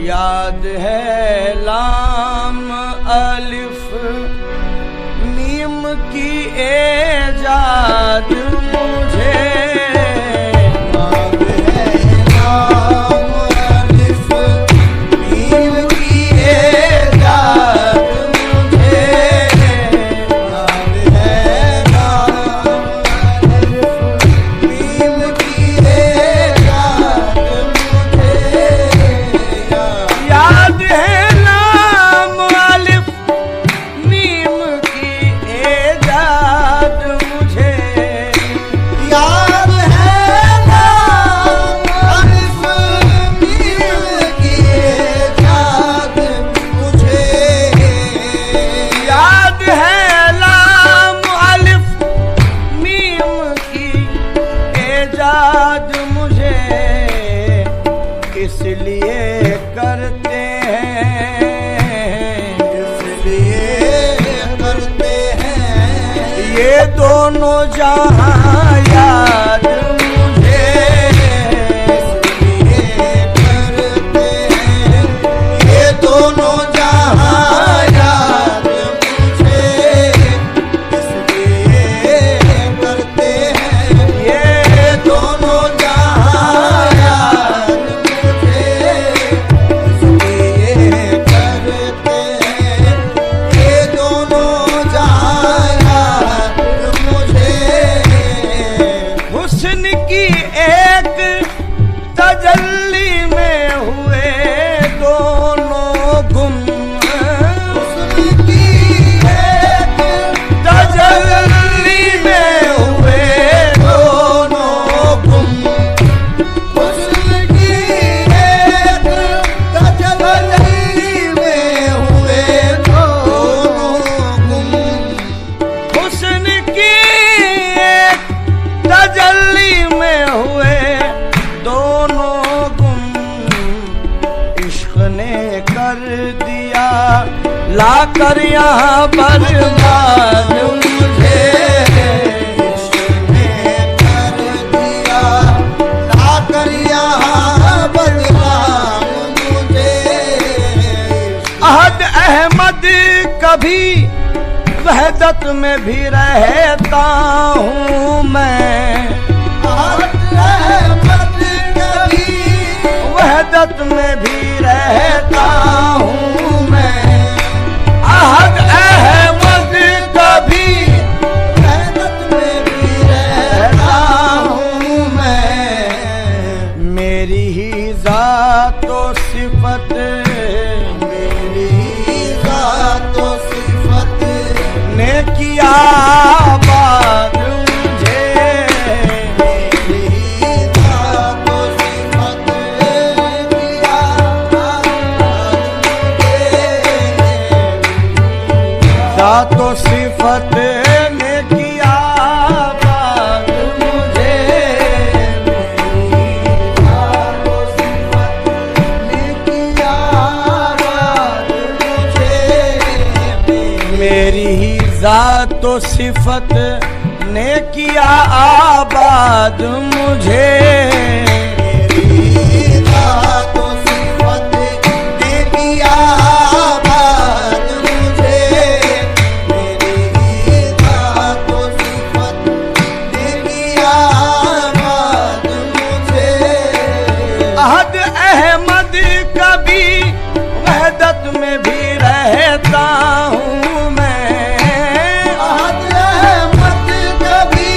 याद है लाम अलिफ मीम की एजाद मुझे। याद है लाम अलिफ मीम की एजाद मुझे। याद है लाम अलिफ मीम की एजाद मुझे। याद है लाम अलिफ मीम की एजाद मुझे। याद है लाम अलिफ मीम की एजाद मुझे। याद है लाम अलिफ मीम की एजाद मुझे। इसलिए करते हैं, इसलिए करते हैं ये दोनों जहां याद मुझे। इसलिए करते हैं ये दोनों जहां याद मुझे। इसलिए करते हैं ये दोनों जहां याद मुझे। इसलिए करते हैं ये दोनों जहां याद मुझे। हुस्न की एक तजल्ली में हुए दोनों गुम। हुस्न की एक तजल्ली में हुए दोनों गुम। हुस्न की एक तजल्ली में हुए दोनों गुम। हुस्न की एक तजल्ली में हुए दोनों गुम। इश्क ने कर दिया लाकर यहाँ बर्बाद मुझे। इश्क ने कर दिया लाकर यहाँ बर्बाद मुझे। अहद अहमद कभी वहदत में भी रहता हूँ मैं। अहद अहमद कभी वहदत में भी रहता हूँ मैं। अहद अहमद कभी वहदत में भी रहता हूँ मैं। मेरी ही ज़ात व सिफत, मेरी ही ज़ात व सिफत ने किया आबाद मुझे। मेरी ही ज़ात व सिफत ने किया आबाद मुझे। ज़ात व सिफत ने किया आबाद मुझे। मेरी ही ज़ात व सिफत ने किया आबाद मुझे। मेरी ही ज़ात व सिफत ने किया आबाद मुझे। मेरी ही ज़ात व सिफत ने किया आबाद मुझे। अहद अहमद कभी वहदत में भी रहता हूँ मैं। अहद अहमद कभी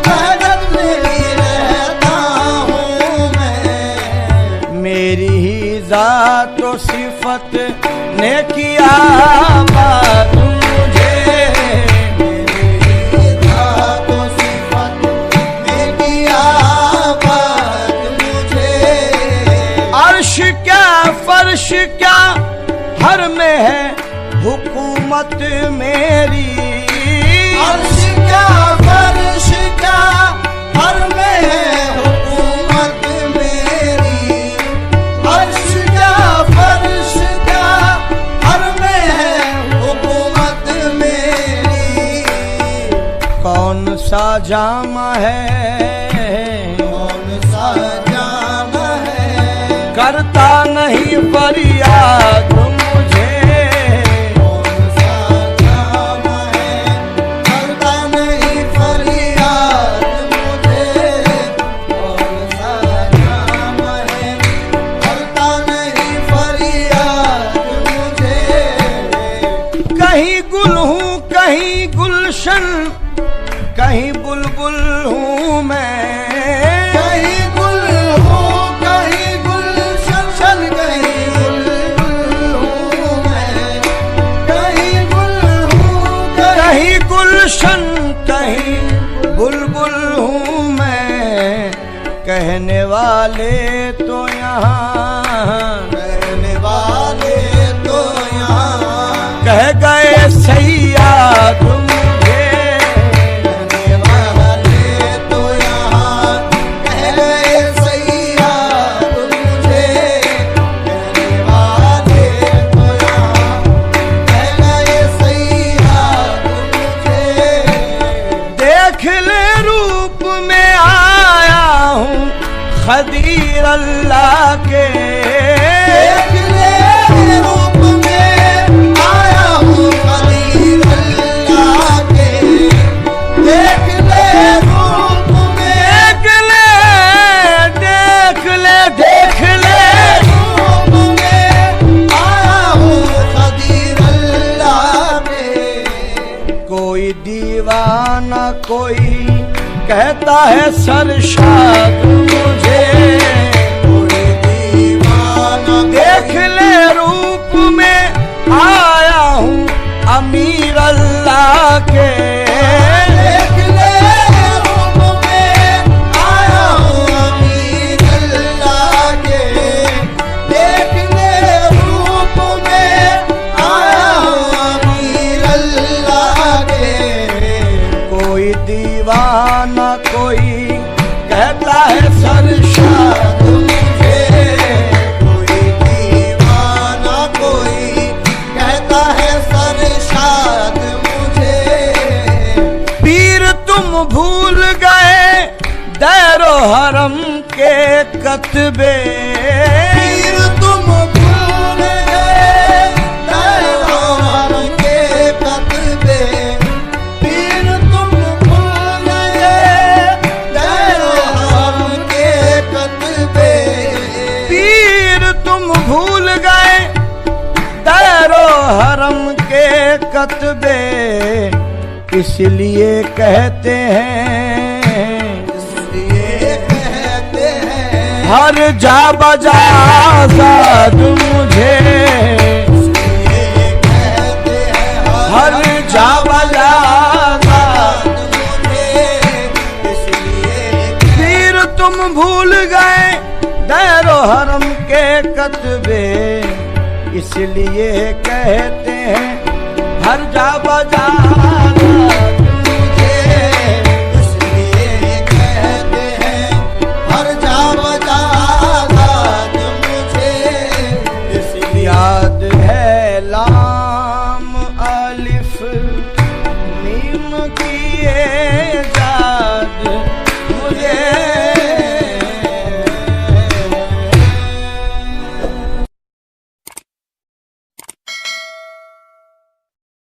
वहदत में भी रहता हूँ मैं। मेरी ही ज़ात व सिफत ने किया आबाद मुझे। मेरी ही ज़ात व सिफत ने किया आबाद मुझे। अर्श क्या फर्श क्या हर में है हुकूमत मेरी। अर्श क्या फर्श क्या हर में है हुकूमत मेरी। अर्श क्या फर्श क्या हर में है हुकूमत मेरी। कौन सा जामा है, कौन सा जामा है करता नहीं फरियाद मुझे। कौन सा काम है करता नहीं फरियाद मुझे। कौन सा काम है करता नहीं फरियाद मुझे। कहीं गुल हूँ कहीं गुलशन, कहीं बुलबुल हूँ मैं। कहीं गुल हूँ कहीं गुलशन, कहीं बुलबुल हूँ मैं। कहीं गुल हूँ कहीं गुलशन कहीं बुलबुल हूँ मैं। कहने वाले तो यहाँ, कहने वाले तो यहाँ कह गए सैयाद मुझे। कहने वाले तो यहाँ कह गए सैयाद मुझे। कहने वाले तो यहाँ कह गए सैयाद मुझे। देख ले रूप में आया हूँ खदीर अल्लाह के। देख ले रूप में आया हूँ खदीर अल्लाह के। देख ले रूप में देख ले रूप में आया हूँ खदीर अल्लाह के। कोई दीवाना कोई कहता है सरशाद मुझे। कोई दीवाना देख ले रूप में आया हूँ अमीर अल्लाह के। देख ले रूप में आया हूँ अमीर अल्लाह के। देख ले रूप में आया हूँ अमीर अल्लाह के। कोई दीवाना कोई कहता है सरशाद मुझे। कोई दीवाना कोई कहता है सरशाद मुझे। पीर तुम भूल गए दैरो हरम के कतबे। पीर तुम भूल गए दैरो हरम के कतबे। पीर तुम भूल गए दैरो हरम के कतबे। पीर तुम भूल गए दैरो हरम के कतबे। इसलिए कहते हैं इसलिए कहते हैं हर जा बजा आजाद मुझे। इसलिए कहते हैं हर जा बजा आजाद। मुझे। इसलिए पीर तुम भूल गए दैरो हरम के कतबे। इसलिए कहते हैं हर जा बजा